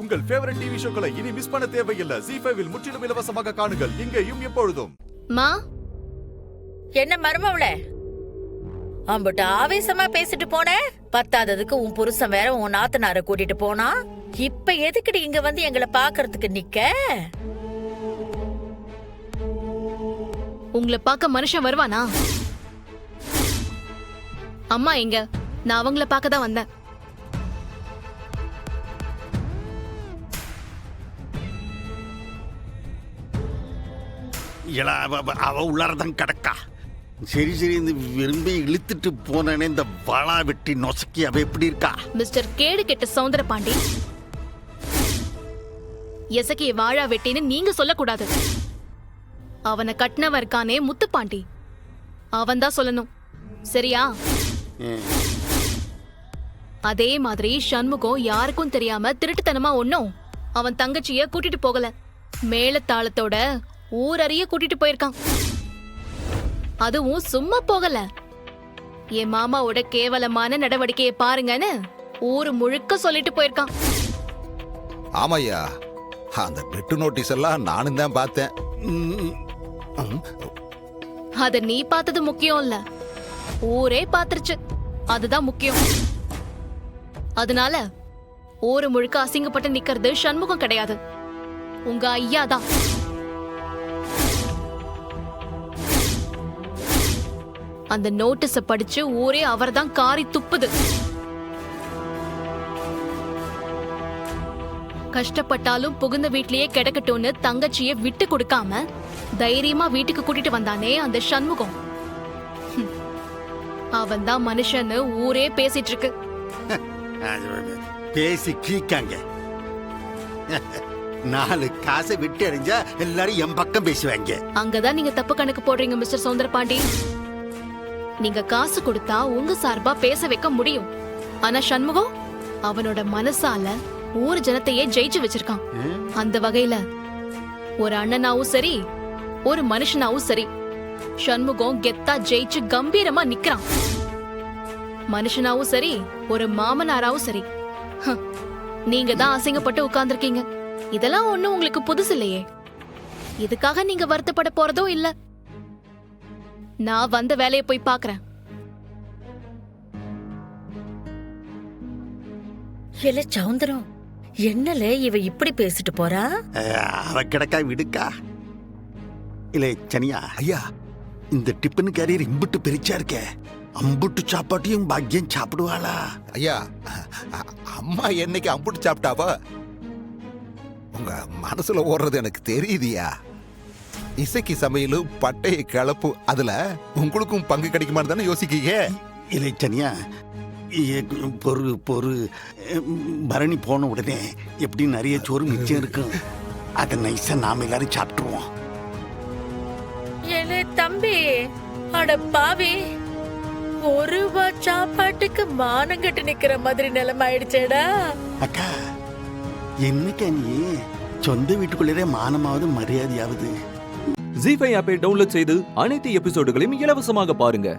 உங்கள் favourite TV ஷோக்களை இனி miss பண்ண தேவையில்லை. ZEE5 இல் முற்றிலும் இலவசமாக காணுங்கள். இங்கேயும் எப்பொழுதும். மா, என்ன மருமவளே, அம்புட்டு ஆவேசமா பேசிட்டு போன. பத்தாததுக்கு உன் புருஷன் வேற உன் நாத்தனார கூட்டிட்டு போனா. இப்ப எதுக்குடி இங்க வந்து எங்களை பாக்குறதுக்கு நிக்க? உங்களை பார்க்க மனுஷன் வருவானா? அம்மா எங்க? நான் அவங்கள பார்க்க தான் வந்தேன். அவ உள்ளாரதான் கிடக்கா. சரி சரி, இந்த விரும்பி இழுத்துட்டு போனே இந்த வாளா வெட்டி நொசக்கி அவ எப்படி இருக்கா? மிஸ்டர் கேடு கெட்ட சௌந்தர பாண்டி, எசக்கிய வாழா வெட்டின்னு நீங்க சொல்லக்கூடாது. அவனை கட்டினவன் இருக்கானே முத்துப்பாண்டி, அவன் தான் சொல்லணும், சரியா? அதே மாதிரி சண்முகம் யாருக்கும் தெரியாம திருட்டுத்தனமா ஒன்னும் அவன் தங்கச்சிய கூட்டிட்டு போகல. மேளதாளத்தோட ஊரறிய கூட்டிட்டு போயிருக்கான். அதுவும் சும்மா போகல, என் மாமாவோட கேவலமான நடவடிக்கையை பாருங்கன்னு ஊரு முழுக்க சொல்லிட்டு போயிருக்கான். ஆமாய்யா, அந்த பெட்டு நோட்டீஸ் எல்லாம் நானும் தான் பார்த்தேன். அத நீ பார்த்தது முக்கியம் இல்ல, ஊரே பாத்துருச்சு, அதுதான் முக்கியம். அதனால ஊரு முழுக்க அசிங்கப்பட்டு நிக்கிறது சண்முகம் கிடையாது, உங்க ஐயா தான். அந்த நோட்டீஸ படிச்சு ஊரே அவர்தான் காரி துப்புது. கஷ்டப்பட்டாலும் புகுந்த வீட்லயே கிடக்கட்டும்னு தங்கச்சிய விட்டு கொடுக்காம தைரியமா வீட்டுக்கு கூட்டிட்டு வந்தானே அந்த சண்முகம், அவன் தான் மனுஷன்னு ஊரே பேசிட்டு இருக்கு. பேசி கீக்காங்க. 4 காசை விட்டு அடைஞ்சா எல்லாரும் என் பக்கம் பேசுவாங்க. அங்கதான் நீங்க தப்பு கணக்கு போடுறீங்க மிஸ்டர் சௌந்தர பாண்டி. நீங்க காசு கொடுத்தா உங்க சார்பா பேச வைக்க முடியும். ஆனா சண்முகம் அவனோட மனசால ஊர் ஜனத்தையே ஜெயிச்சு வச்சிருக்கான். அந்த வகையில ஒரு அண்ணனாவும் சரி, ஒரு மனுஷனாவும் சரி, சண்முகம் கெத்தா ஜெயிச்சு கம்பீரமா நிக்கிறான். மனுஷனாவும் சரி, ஒரு மாமனாராவும் சரி. நீங்க தான் அசிங்கப்பட்டு உட்கார்ந்துருக்கீங்க. இதெல்லாம் ஒண்ணும் உங்களுக்கு புதுசு இல்லையே. இதுக்காக நீங்க வருத்தப்பட போறதும் இல்ல. நான் வந்த வேலையை போய் பாக்குறேன். இல்ல சௌந்தரம், என்னல இவ இப்படி பேசிட்டு போறா? அவ கிடக்கா விடுக்கா. இல்ல சனியா ஐயா, இந்த டிப்பன் கேரியர் இம்புட்டு பெருச்சா இருக்கே, அம்புட்டு சாப்பாட்டையும் பாக்கியம் சாப்பிடுவாளா? ஐயா, அம்மா என்னைக்கு அம்புட்டு சாப்பிட்டாவோ? உங்க மனசுல ஓடுறது எனக்கு தெரியுதியா. இசைக்கு சமையலும் பட்டைய கலப்பு, அதுல உங்களுக்கும் பங்கு கிடைக்குமான்னு தானே யோசிக்கீங்க. இல்லை சனியா, பொறு பரணி போன உடனே எப்படி நிறைய சோறு மிச்சம் இருக்கும், அதை நைஸா நாம எல்லாரும் சாப்பிட்டுருவோம். ஏலே தம்பி, அட பாவி, ஒரு சாப்பாட்டுக்கு மானங்கட்டு நிக்கிற மாதிரி நிலைமை ஆயிடுச்சேடா. அக்கா, என்னக்கா நீ சொந்த வீட்டுக்குள்ளே மானமாவது மரியாதையாவது? ZEE5 ஆப்பை டவுன்லோட் செய்து அனைத்து எபிசோடுகளையும் இலவசமாக பாருங்க.